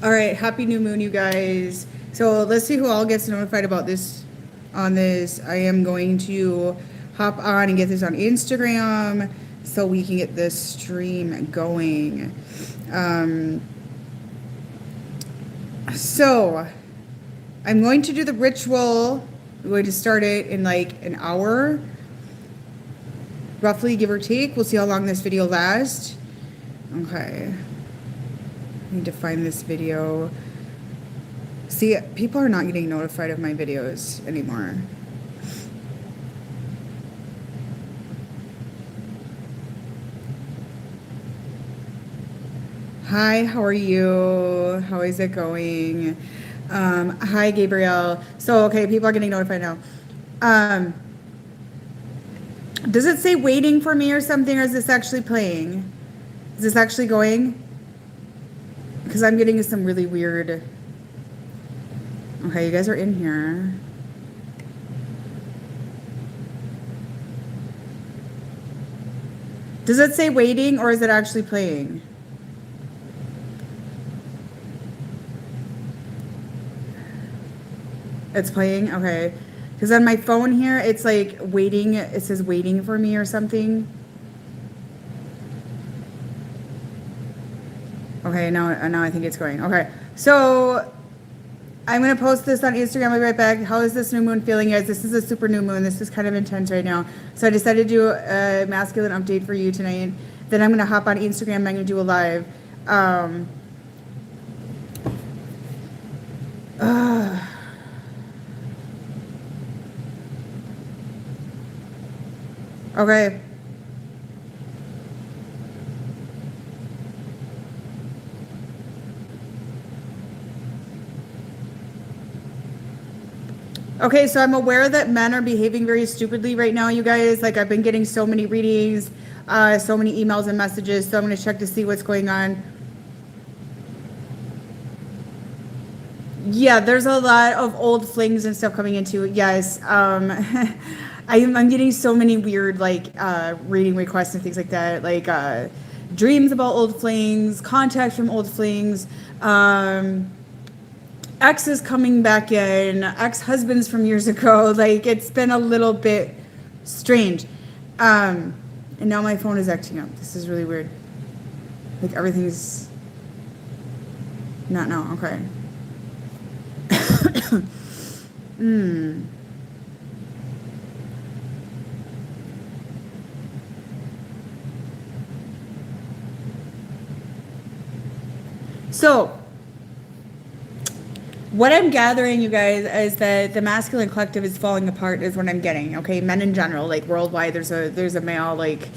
All right, happy new moon, you guys. So let's see who all gets notified about this on this. I am going to hop on and get this on Instagram so we can get this stream going. So I'm going to do the ritual. I'm going to start it in like an hour, roughly, give or take. We'll see how long this video lasts. Okay. I need to find this video. See, people are not getting notified of my videos anymore. Hi, how are you? How is it going? Hi, Gabriel. So, okay, people are getting notified now. Does it say waiting for me or something, or is this actually playing? Is this actually going? Because I'm getting some really weird... Okay, you guys are in here. Does it say waiting, or is it actually playing? It's playing? Okay. Because on my phone here, it's like waiting. It says waiting for me or something. Okay, now I think it's going. Okay, so I'm going to post this on Instagram. I'll be right back. How is this new moon feeling, guys? This is a super new moon. This is kind of intense right now. So I decided to do a masculine update for you tonight. Then I'm going to hop on Instagram. I'm going to do a live. Okay. Okay, so I'm aware that men are behaving very stupidly right now, you guys. Like, I've been getting so many readings, so many emails and messages, so I'm going to check to see what's going on. Yeah, there's a lot of old flings and stuff coming into it, yes. I'm getting so many weird, like, reading requests and things like that, like, dreams about old flings, contacts from old flings, exes coming back in, ex-husbands from years ago. Like, it's been a little bit strange. And now my phone is acting up. This is really weird. Like, everything's not now. Okay. So, what I'm gathering, you guys, is that the masculine collective is falling apart is what I'm getting, okay? Men in general, like worldwide, there's a male, like,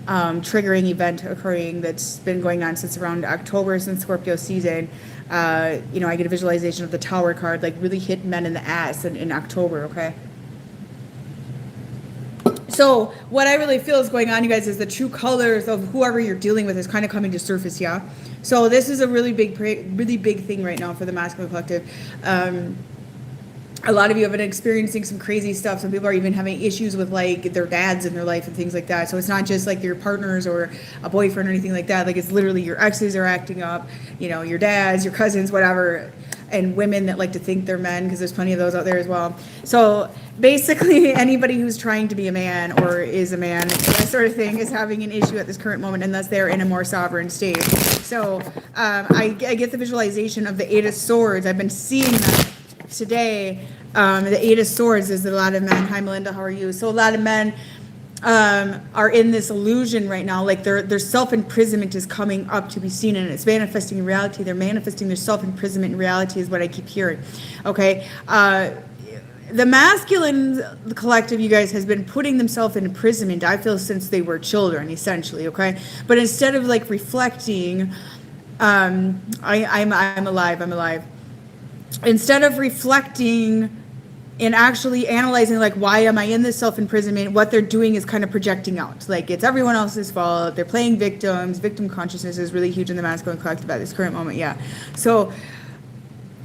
triggering event occurring that's been going on since around October, since Scorpio season. I get a visualization of the Tower card, like, really hit men in the ass in October, okay? So what I really feel is going on, you guys, is the true colors of whoever you're dealing with is kind of coming to surface, yeah? So this is a really big thing right now for the masculine collective. A lot of you have been experiencing some crazy stuff. Some people are even having issues with, like, their dads in their life and things like that. So it's not just like your partners or a boyfriend or anything like that. Like, it's literally your exes are acting up, your dads, your cousins, whatever, and women that like to think they're men, because there's plenty of those out there as well. So basically anybody who's trying to be a man or is a man, that sort of thing, is having an issue at this current moment unless they're in a more sovereign state. So I get the visualization of the Eight of Swords. I've been seeing that today. The Eight of Swords is a lot of men. Hi, Melinda, how are you? So a lot of men are in this illusion right now. Like, their self-imprisonment is coming up to be seen, and it's manifesting in reality. They're manifesting their self-imprisonment in reality is what I keep hearing. Okay. The masculine collective, you guys, has been putting themselves in imprisonment, I feel, since they were children, essentially, okay? But instead of, like, reflecting, I'm alive. Instead of reflecting and actually analyzing, like, why am I in this self-imprisonment, what they're doing is kind of projecting out. Like, it's everyone else's fault. They're playing victims. Victim consciousness is really huge in the masculine collective at this current moment, yeah. So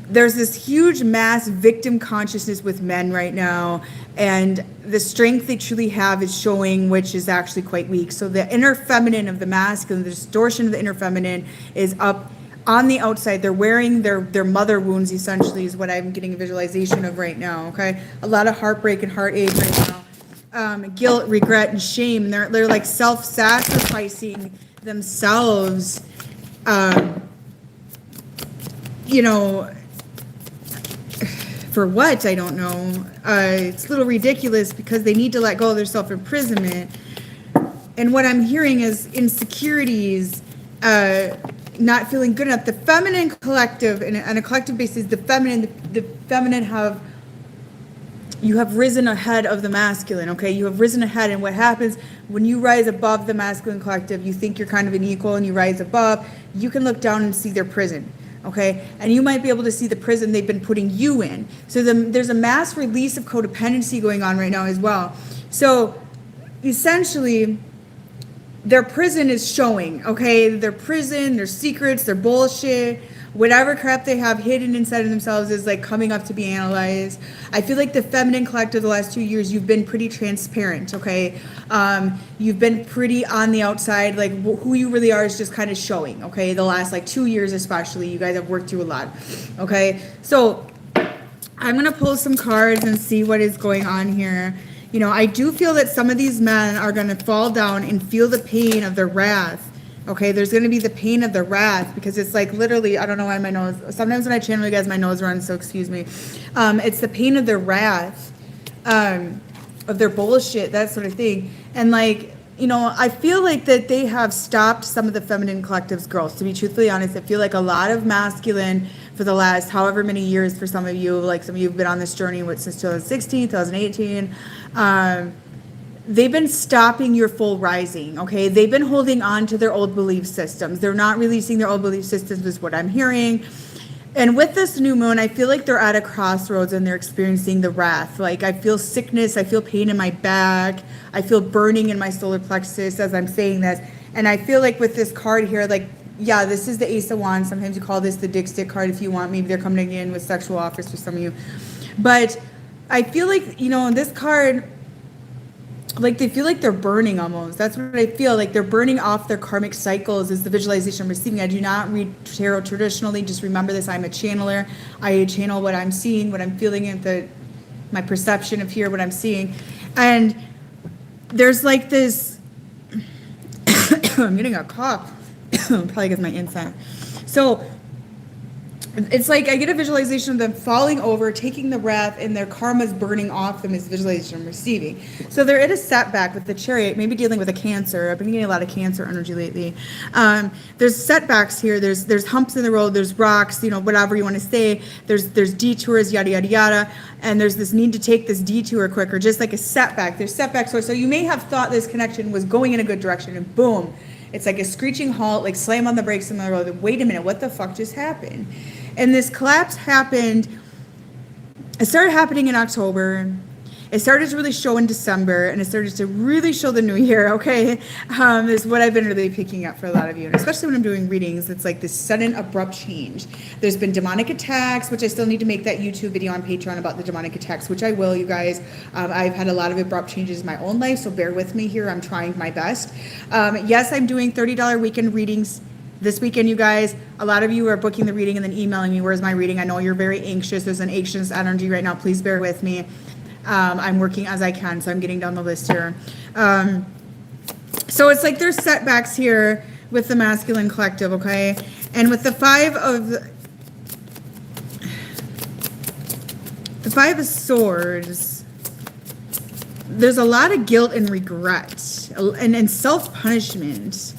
there's this huge mass victim consciousness with men right now, and the strength they truly have is showing, which is actually quite weak. So the inner feminine of the masculine, the distortion of the inner feminine is up on the outside, they're wearing their mother wounds, essentially, is what I'm getting a visualization of right now, okay? A lot of heartbreak and heartache right now. Guilt, regret, and shame. They're like self-sacrificing themselves, you know, for what? I don't know. It's a little ridiculous because they need to let go of their self-imprisonment. And what I'm hearing is insecurities, not feeling good enough. The feminine collective, and on a collective basis, the feminine you have risen ahead of the masculine, okay? You have risen ahead, and what happens when you rise above the masculine collective, you think you're kind of an equal, and you rise above, you can look down and see their prison, okay? And you might be able to see the prison they've been putting you in. So there's a mass release of codependency going on right now as well. So essentially, their prison is showing, okay? Their prison, their secrets, their bullshit, whatever crap they have hidden inside of themselves is like coming up to be analyzed. I feel like the feminine collective the last 2 years, you've been pretty transparent, okay? You've been pretty on the outside, like who you really are is just kind of showing, okay? The last like 2 years especially, you guys have worked through a lot, okay? So I'm gonna pull some cards and see what is going on here. You know, I do feel that some of these men are going to fall down and feel the pain of their wrath. Okay, there's going to be the pain of the wrath because it's like literally, I don't know why my nose, sometimes when I channel you guys, my nose runs, so excuse me. It's the pain of their wrath, of their bullshit, that sort of thing. And like, you know, I feel like that they have stopped some of the feminine collective's growth. To be truthfully honest, I feel like a lot of masculine for the last however many years for some of you, like some of you have been on this journey since 2016, 2018, they've been stopping your full rising, okay? They've been holding on to their old belief systems. They're not releasing their old belief systems is what I'm hearing. And with this new moon, I feel like they're at a crossroads and they're experiencing the wrath. Like I feel sickness, I feel pain in my back, I feel burning in my solar plexus as I'm saying this. And I feel like with this card here, like, yeah, this is the Ace of Wands. Sometimes you call this the dick stick card if you want. Maybe they're coming in with sexual offers for some of you. But I feel like, you know, this card, like they feel like they're burning almost. That's what I feel like. They're burning off their karmic cycles is the visualization I'm receiving. I do not read tarot traditionally. Just remember this. I'm a channeler. I channel what I'm seeing, what I'm feeling, and my perception of here, what I'm seeing. And there's like this, I'm getting a cough. Probably because my insect. So it's like I get a visualization of them falling over, taking the wrath, and their karma's burning off them is the visualization I'm receiving. So they're in a setback with the Chariot, maybe dealing with a Cancer. I've been getting a lot of Cancer energy lately. There's setbacks here. There's humps in the road. There's rocks, you know, whatever you want to say. There's detours, yada, yada, yada. And there's this need to take this detour quicker, just like a setback. There's setbacks. So you may have thought this connection was going in a good direction, and boom, it's like a screeching halt, like slam on the brakes in the road. Wait a minute, what the fuck just happened? And this collapse happened, it started happening in October. It started to really show in December, and it started to really show the new year, okay? Is what I've been really picking up for a lot of you. And especially when I'm doing readings, it's like this sudden, abrupt change. There's been demonic attacks, which I still need to make that YouTube video on Patreon about the demonic attacks, which I will, you guys. I've had a lot of abrupt changes in my own life, so bear with me here. I'm trying my best. Yes, I'm doing $30 weekend readings this weekend, you guys. A lot of you are booking the reading and then emailing me, where's my reading? I know you're very anxious. There's an anxious energy right now. Please bear with me. I'm working as I can, so I'm getting down the list here. So it's like there's setbacks here with the masculine collective, okay? And with the Five of Swords, there's a lot of guilt and regret and self-punishment.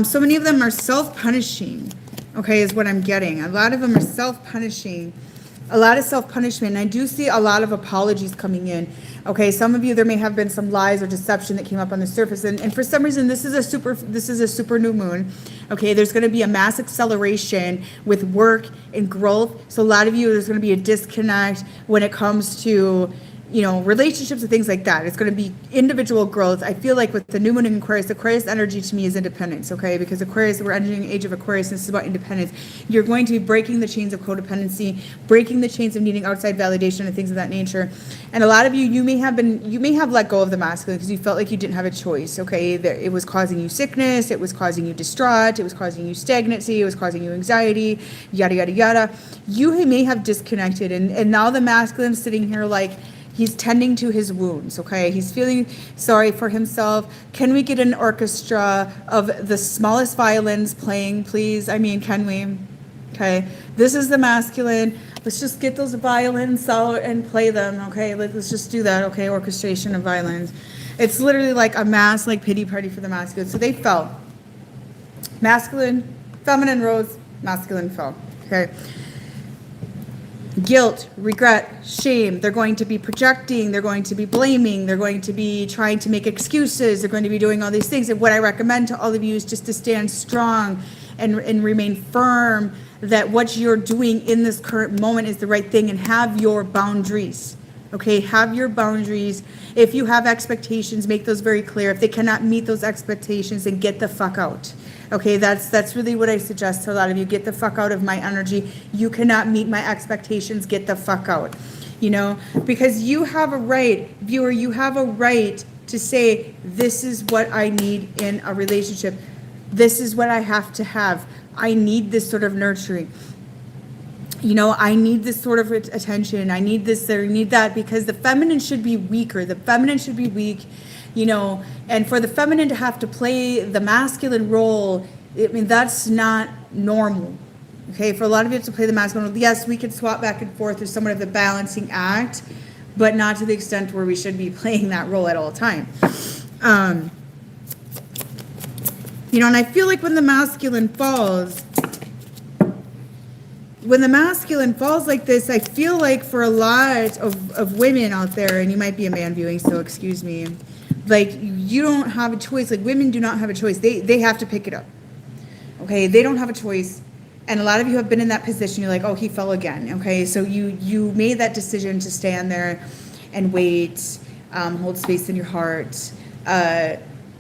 So many of them are self-punishing, okay, is what I'm getting. A lot of them are self-punishing. A lot of self-punishment. And I do see a lot of apologies coming in. Okay, some of you, there may have been some lies or deception that came up on the surface. And for some reason, this is a super new moon. Okay, there's going to be a mass acceleration with work and growth. So a lot of you, there's going to be a disconnect when it comes to relationships and things like that. It's going to be individual growth. I feel like with the new moon in Aquarius energy to me is independence, okay? Because Aquarius, we're entering the age of Aquarius, and this is about independence. You're going to be breaking the chains of codependency, breaking the chains of needing outside validation and things of that nature. And a lot of you may have let go of the masculine because you felt like you didn't have a choice, okay? It was causing you sickness, it was causing you distraught, it was causing you stagnancy, it was causing you anxiety, yada, yada, yada. You may have disconnected, and now the masculine's sitting here like, he's tending to his wounds, okay? He's feeling sorry for himself. Can we get an orchestra of the smallest violins playing, please? I mean, can we? Okay, this is the masculine. Let's just get those violins out and play them, okay? Let's just do that, okay? Orchestration of violins. It's literally like a mass pity party for the masculine. So they fell. Masculine, feminine rose, masculine fell, okay? Guilt, regret, shame. They're going to be projecting. They're going to be blaming. They're going to be trying to make excuses. They're going to be doing all these things. And what I recommend to all of you is just to stand strong and remain firm that what you're doing in this current moment is the right thing, and have your boundaries. Okay, have your boundaries. If you have expectations, make those very clear. If they cannot meet those expectations, then get the fuck out. Okay, that's really what I suggest to a lot of you. Get the fuck out of my energy. You cannot meet my expectations. Get the fuck out. Because you have a right, viewer, you have a right to say, this is what I need in a relationship. This is what I have to have. I need this sort of nurturing. I need this sort of attention. I need this or need that, because the feminine should be weaker. The feminine should be weak. And for the feminine to have to play the masculine role, that's not normal. Okay, for a lot of you to play the masculine role, yes, we can swap back and forth as somewhat of the balancing act, but not to the extent where we should be playing that role at all times. And I feel like when the masculine falls like this, I feel like for a lot of women out there, and you might be a man viewing, so excuse me, like, you don't have a choice. Like, women do not have a choice. They have to pick it up. Okay, they don't have a choice. And a lot of you have been in that position. You're like, oh, he fell again. Okay, so you made that decision to stand there and wait, hold space in your heart,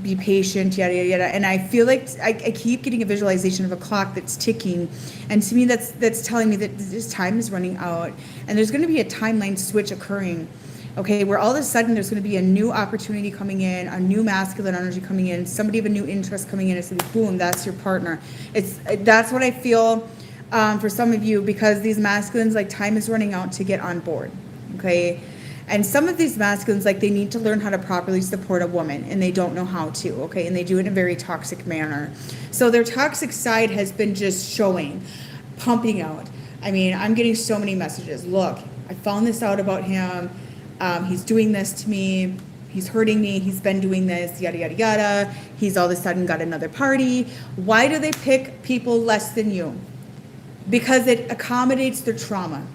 be patient, yada, yada, yada. And I feel like I keep getting a visualization of a clock that's ticking. And to me, that's telling me that this time is running out. And there's going to be a timeline switch occurring. Okay, where all of a sudden there's going to be a new opportunity coming in, a new masculine energy coming in, somebody of a new interest coming in. It's like, boom, that's your partner. That's what I feel for some of you, because these masculines, like, time is running out to get on board. Okay, and some of these masculines, like, they need to learn how to properly support a woman, and they don't know how to. Okay, and they do it in a very toxic manner. So their toxic side has been just showing, pumping out. I'm getting so many messages. Look, I found this out about him. He's doing this to me. He's hurting me. He's been doing this, yada, yada, yada. He's all of a sudden got another party. Why do they pick people less than you? Because it accommodates their trauma.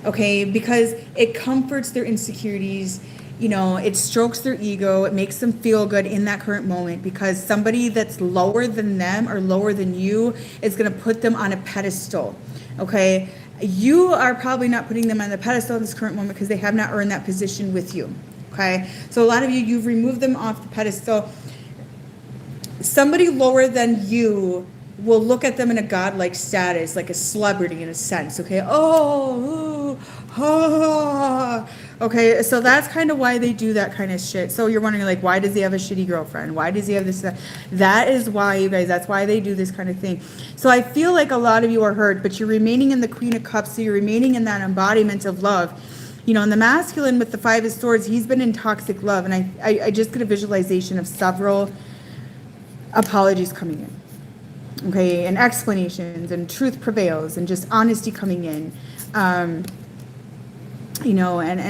Okay, because it comforts their insecurities. It strokes their ego. It makes them feel good in that current moment, because somebody that's lower than them or lower than you is going to put them on a pedestal. Okay, you are probably not putting them on the pedestal in this current moment because they have not earned that position with you. Okay, so a lot of you've removed them off the pedestal. Somebody lower than you will look at them in a godlike status, like a celebrity in a sense. Okay, okay, so that's kind of why they do that kind of shit. So you're wondering, like, why does he have a shitty girlfriend? Why does he have this? That is why, you guys, that's why they do this kind of thing. So I feel like a lot of you are hurt, but you're remaining in the Queen of Cups, so you're remaining in that embodiment of love. And the masculine with the Five of Swords, he's been in toxic love, and I just get a visualization of several apologies coming in, okay, and explanations, and truth prevails, and just honesty coming in. And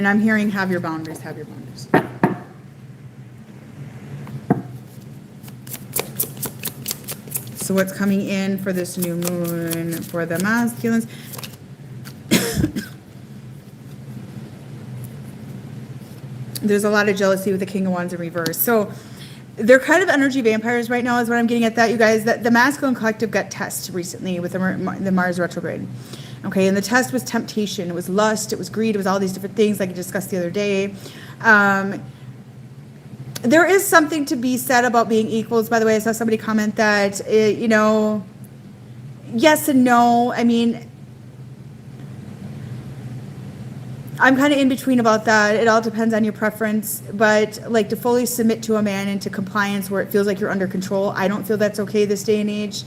I'm hearing, have your boundaries, have your boundaries. So what's coming in for this new moon for the masculines? There's a lot of jealousy with the King of Wands in reverse. So they're kind of energy vampires right now is what I'm getting at, that, you guys. That the masculine collective got tested recently with the Mars retrograde. Okay, and the test was temptation. It was lust. It was greed. It was all these different things like I discussed the other day. There is something to be said about being equals. By the way, I saw somebody comment that, you know, yes and no. I mean, I'm kind of in between about that. It all depends on your preference. But like to fully submit to a man into compliance where it feels like you're under control, I don't feel that's okay this day and age.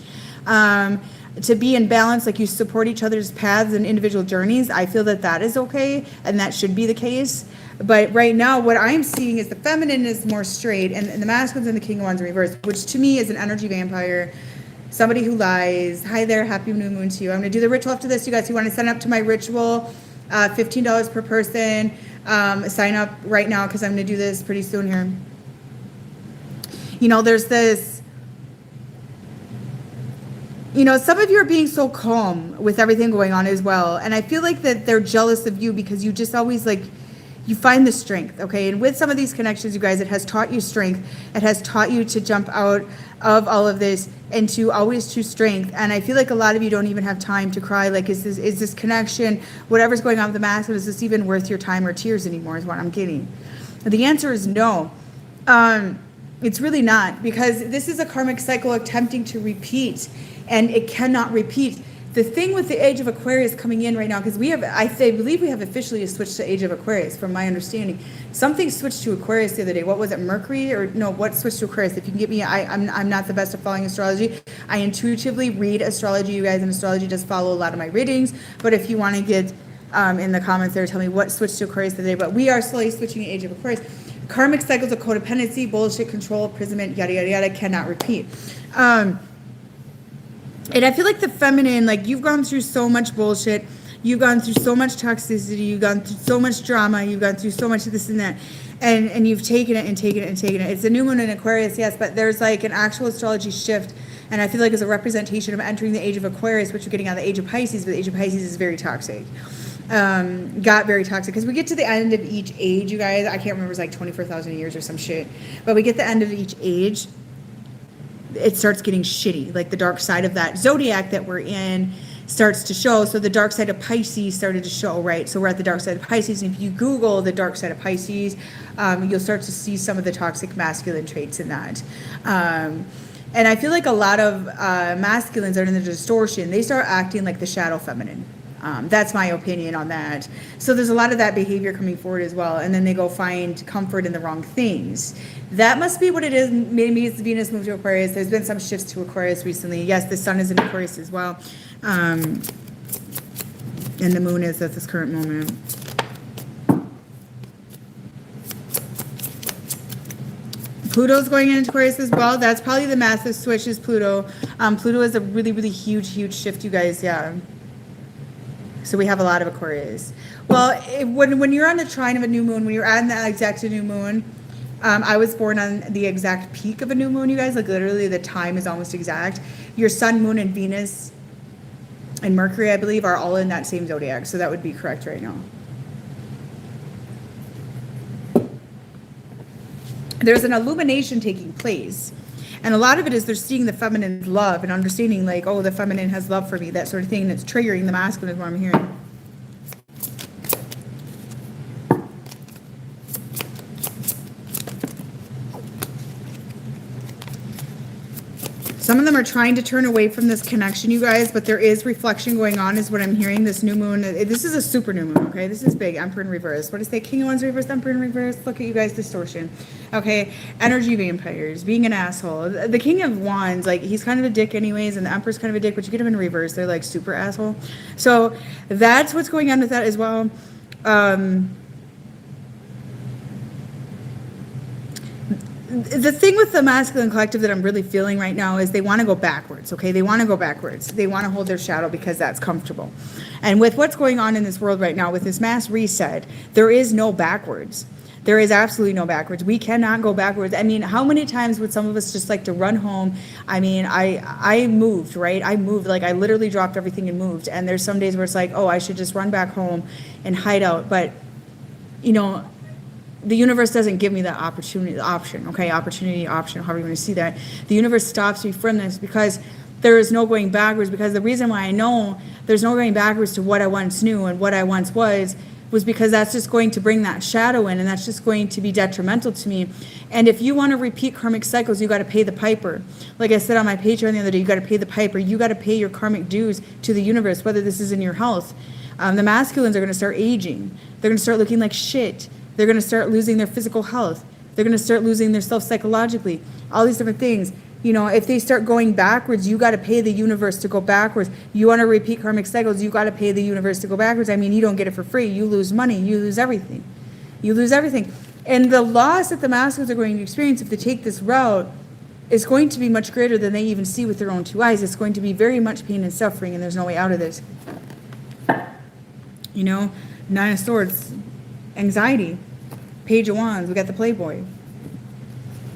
To be in balance, like you support each other's paths and individual journeys, I feel that that is okay and that should be the case. But right now, what I'm seeing is the feminine is more straight and the masculine's in the king of wands in reverse, which to me is an energy vampire, somebody who lies. Hi there, happy new moon to you. I'm going to do the ritual after this. You guys, you want to sign up to my ritual, $15 per person. Sign up right now because I'm going to do this pretty soon here. You know, there's this, you know, some of you are being so calm with everything going on as well. And I feel like that they're jealous of you because you just always like, you find the strength, okay? And with some of these connections, you guys, it has taught you strength. It has taught you to jump out of all of this and to always choose strength. And I feel like a lot of you don't even have time to cry. Like, is this connection, whatever's going on with the masculine, is this even worth your time or tears anymore is what I'm getting. The answer is no. It's really not, because this is a karmic cycle attempting to repeat, and it cannot repeat. The thing with the age of Aquarius coming in right now, because I believe we have officially switched to age of Aquarius, from my understanding. Something switched to Aquarius the other day. What was it, Mercury? Or no, what switched to Aquarius? If you can get me, I'm not the best at following astrology. I intuitively read astrology, you guys, and astrology does follow a lot of my readings. But if you want to get in the comments there, tell me what switched to Aquarius the other day. But we are slowly switching to age of Aquarius. Karmic cycles of codependency, bullshit, control, imprisonment, yada, yada, yada, cannot repeat. And I feel like the feminine, like you've gone through so much bullshit. You've gone through so much toxicity. You've gone through so much drama. You've gone through so much of this and that. And you've taken it and taken it and taken it. It's a new moon in Aquarius, yes, but there's like an actual astrology shift. And I feel like it's a representation of entering the age of Aquarius, which you're getting out of the age of Pisces, but the age of Pisces is very toxic. Got very toxic because we get to the end of each age, you guys. I can't remember, it's like 24,000 years or some shit. But we get the end of each age, it starts getting shitty. Like the dark side of that zodiac that we're in starts to show. So the dark side of Pisces started to show, right? So we're at the dark side of Pisces. And if you Google the dark side of Pisces, you'll start to see some of the toxic masculine traits in that. And I feel like a lot of masculines are in the distortion. They start acting like the shadow feminine. That's my opinion on that. So there's a lot of that behavior coming forward as well. And then they go find comfort in the wrong things. That must be what it is. Maybe it's Venus moved to Aquarius. There's been some shifts to Aquarius recently. Yes, the sun is in Aquarius as well. And the moon is at this current moment. Pluto's going into Aquarius as well. That's probably the massive switch is Pluto. Pluto is a really, really huge shift, you guys. Yeah. So we have a lot of Aquarius. Well, when you're on the trine of a new moon, when you're on the exact new moon, I was born on the exact peak of a new moon, you guys. Like literally the time is almost exact. Your sun, moon, and Venus and Mercury, I believe, are all in that same zodiac. So that would be correct right now. There's an illumination taking place. And a lot of it is they're seeing the feminine's love and understanding like, oh, the feminine has love for me, that sort of thing. That's triggering the masculine is what I'm hearing. Some of them are trying to turn away from this connection, you guys, but there is reflection going on is what I'm hearing. This new moon, this is a super new moon, okay? This is big. Emperor in reverse. What does it say? King of Wands reverse, Emperor in reverse. Look at you guys, distortion. Okay, energy vampires, being an asshole. The King of Wands, like, he's kind of a dick anyways, and the Emperor's kind of a dick, but you get him in reverse. They're, like, super asshole. So that's what's going on with that as well. The thing with the masculine collective that I'm really feeling right now is they want to go backwards, okay? They want to go backwards. They want to hold their shadow because that's comfortable. And with what's going on in this world right now, with this mass reset, there is no backwards. There is absolutely no backwards. We cannot go backwards. I mean, how many times would some of us just like to run home? I mean, I moved, right? I moved, like I literally dropped everything and moved. And there's some days where it's like, oh, I should just run back home and hide out. But, you know, the universe doesn't give me that opportunity, option, however you want to see that. The universe stops me from this because there is no going backwards, because the reason why I know There's no going backwards to what I once knew and what I once was because that's just going to bring that shadow in, and that's just going to be detrimental to me. And if you want to repeat karmic cycles, you got to pay the piper. Like I said on my Patreon the other day, you got to pay the piper. You got to pay your karmic dues to the universe, whether this is in your health. The masculines are going to start aging. They're going to start looking like shit. They're going to start losing their physical health. They're going to start losing their self psychologically. All these different things. You know, if they start going backwards, you got to pay the universe to go backwards. You want to repeat karmic cycles, you got to pay the universe to go backwards. I mean, you don't get it for free. You lose money. You lose everything. You lose everything. And the loss that the masculines are going to experience if they take this route is going to be much greater than they even see with their own two eyes. It's going to be very much pain and suffering, and there's no way out of this. You know, Nine of Swords, anxiety, Page of Wands, we got the Playboy.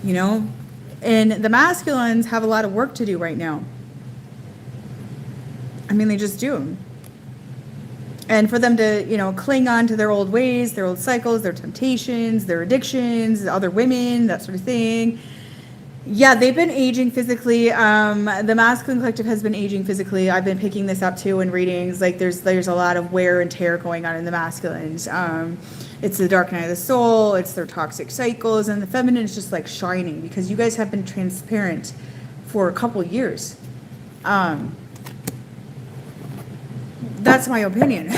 You know, and the masculines have a lot of work to do right now. I mean, they just do. And for them to, you know, cling on to their old ways, their old cycles, their temptations, their addictions, other women, that sort of thing. Yeah, they've been aging physically. The masculine collective has been aging physically. I've been picking this up too in readings. Like there's a lot of wear and tear going on in the masculines. It's the dark night of the soul. It's their toxic cycles, and the feminine is just like shining because you guys have been transparent for a couple years. That's my opinion.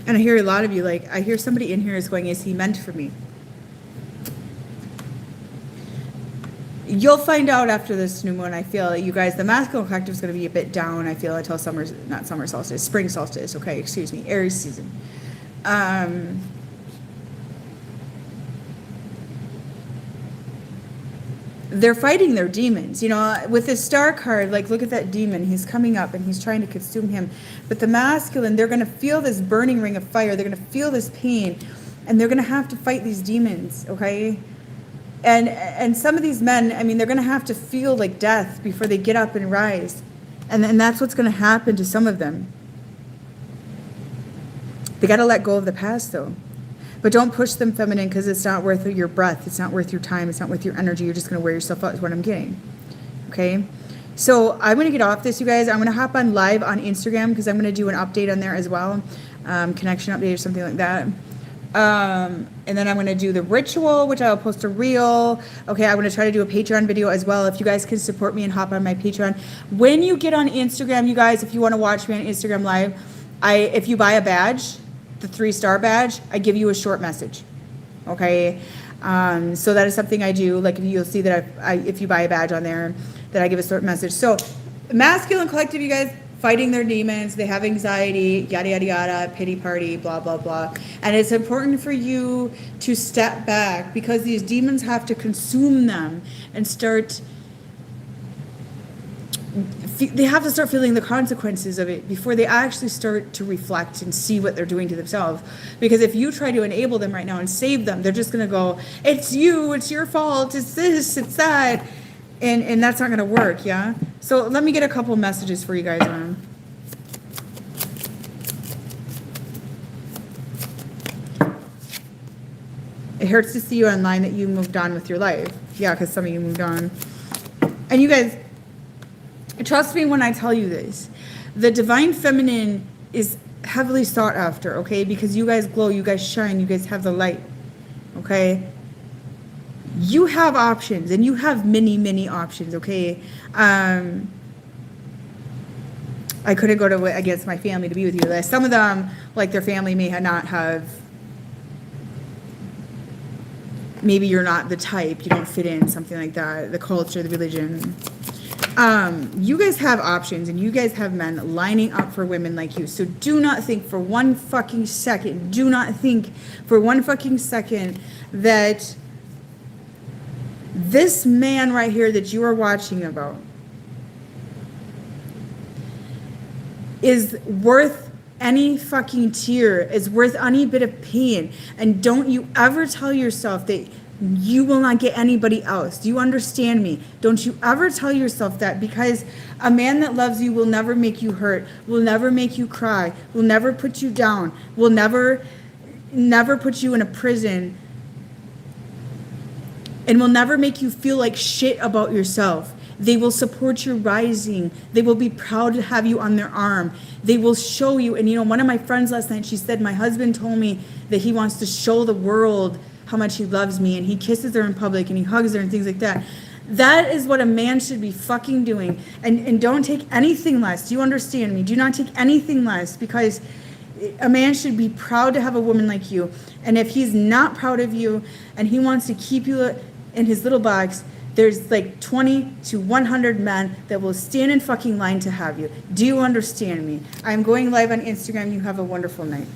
And I hear a lot of you, like, I hear somebody in here is going, is he meant for me? You'll find out after this new moon. I feel you guys, the masculine collective is going to be a bit down, I feel, until not summer solstice, spring solstice, okay, excuse me, Aries season. They're fighting their demons, you know, with this star card. Like, look at that demon. He's coming up and he's trying to consume him. But the masculine, they're going to feel this burning ring of fire. They're going to feel this pain, and they're going to have to fight these demons, okay? And some of these men, I mean, they're going to have to feel like death before they get up and rise. And that's what's going to happen to some of them. They got to let go of the past, though. But don't push them feminine, because it's not worth your breath. It's not worth your time. It's not worth your energy. You're just going to wear yourself out is what I'm getting. Okay? So I'm going to get off this, you guys. I'm going to hop on live on Instagram because I'm going to do an update on there as well. Connection update or something like that. And then I'm going to do the ritual, which I'll post a reel. Okay, I'm going to try to do a Patreon video as well. If you guys can support me and hop on my Patreon. When you get on Instagram, you guys, if you want to watch me on Instagram live, if you buy a badge, the 3-star badge, I give you a short message. Okay, so that is something I do. Like, you'll see that if you buy a badge on there, that I give a short message. So masculine collective, you guys, fighting their demons, they have anxiety, yada yada yada, pity party, blah blah blah. And it's important for you to step back, because these demons have to consume them and they have to start feeling the consequences of it before they actually start to reflect and see what they're doing to themselves. Because if you try to enable them right now and save them, they're just going to go, it's you, it's your fault, it's this, it's that. And that's not going to work, yeah? So let me get a couple messages for you guys on. It hurts to see you online that you moved on with your life. Yeah, because some of you moved on. And you guys, trust me when I tell you this. The divine feminine is heavily sought after, okay? Because you guys glow, you guys shine, you guys have the light, okay? You have options, and you have many, many options, okay? I couldn't go to against my family to be with you. Some of them, like, their family may not have, maybe you're not the type, you don't fit in, something like that, the culture, the religion. You guys have options, and you guys have men lining up for women like you. So do not think for one fucking second, that this man right here that you are watching about is worth any fucking tear, is worth any bit of pain. And don't you ever tell yourself that you will not get anybody else. Do you understand me? Don't you ever tell yourself that, because a man that loves you will never make you hurt, will never make you cry, will never put you down, will never put you in a prison and will never make you feel like shit about yourself. They will support your rising. They will be proud to have you on their arm. They will show you. And you know, one of my friends last night, she said, my husband told me that he wants to show the world how much he loves me, and he kisses her in public and he hugs her and things like that. That is what a man should be fucking doing. And don't take anything less. Do you understand me? Do not take anything less, because a man should be proud to have a woman like you. And if he's not proud of you and he wants to keep you in his little box, there's like 20 to 100 men that will stand in fucking line to have you. Do you understand me? I'm going live on Instagram. You have a wonderful night.